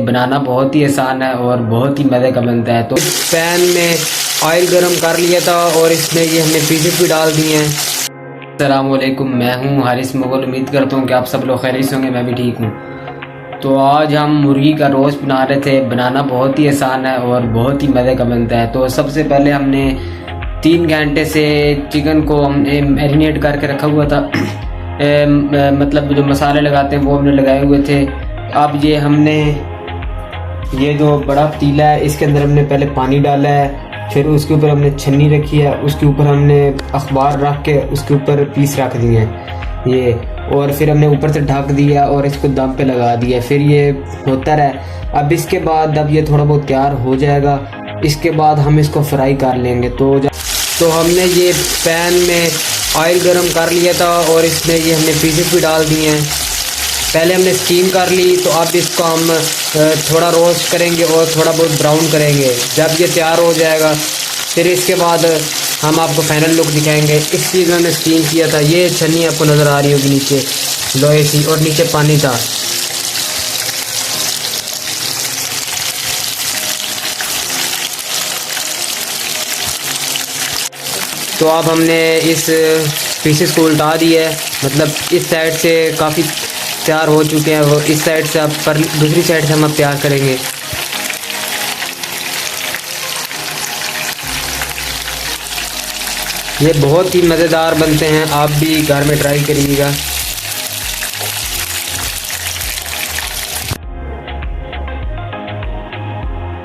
बनाना बहुत ही आसान है और बहुत ही मज़े का बनता है। तो पैन में ऑयल गरम कर लिया था और इसमें ये हमने पीसेस भी डाल दिए हैं। अस्सलामुअलैकुम, मैं हूँ हारिस मुगल। उम्मीद करता हूँ कि आप सब लोग खैरियत से होंगे, मैं भी ठीक हूँ। तो आज हम मुर्गी का रोस्ट बना रहे थे। बनाना बहुत ही आसान है और बहुत ही मज़े का बनता है। तो सबसे पहले हमने 3 घंटे से चिकन को हमने मैरिनेट करके रखा हुआ था। मतलब जो मसाले लगाते हैं वो हमने लगाए हुए थे। अब ये हमने ये जो बड़ा पतीला है इसके अंदर हमने पहले पानी डाला है, फिर उसके ऊपर हमने छन्नी रखी है, उसके ऊपर हमने अखबार रख के उसके ऊपर पीस रख दिए हैं ये, और फिर हमने ऊपर से ढक दिया और इसको दम पे लगा दिया। फिर ये होता रहा। अब इसके बाद अब ये थोड़ा बहुत तैयार हो जाएगा, इसके बाद हम इसको फ्राई कर लेंगे। तो हमने ये पैन में ऑयल गरम कर लिया था और इसमें ये हमने पीसेस भी डाल दिए हैं। पहले हमने स्टीम कर ली, तो अब इसको हम थोड़ा रोस्ट करेंगे और थोड़ा बहुत ब्राउन करेंगे। जब ये तैयार हो जाएगा फिर इसके बाद हम आपको फाइनल लुक दिखाएंगे। इस चीज़ में हमने स्टीम किया था। ये छन्नी आपको नज़र आ रही होगी नीचे लोहे सी, और नीचे पानी था। तो अब हमने इस पीसेस को उल्टा दिया है, मतलब इस साइड से काफ़ी तैयार हो चुके हैं और इस साइड से अब पर दूसरी साइड से हम अब तैयार करेंगे। ये बहुत ही मज़ेदार बनते हैं, आप भी घर में ट्राई करिएगा।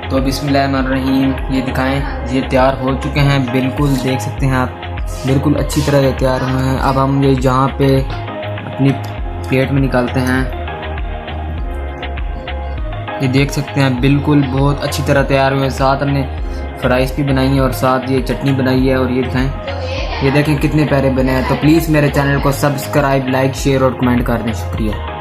तो बिस्मिल्लाहिर्रहमानिर्रहीम, ये दिखाएं, ये तैयार हो चुके हैं। बिल्कुल देख सकते हैं आप, बिल्कुल अच्छी तरह ये तैयार हुए हैं। अब हम ये जहाँ पे अपनी प्लेट में निकालते हैं, ये देख सकते हैं बिल्कुल बहुत अच्छी तरह तैयार हुए हैं। साथ हमने फ्राइज़ भी बनाई है और साथ ये चटनी बनाई है। और ये दिखाएं, ये देखें कितने प्यारे बने हैं। तो प्लीज़ मेरे चैनल को सब्सक्राइब, लाइक, शेयर और कमेंट कर दें। शुक्रिया।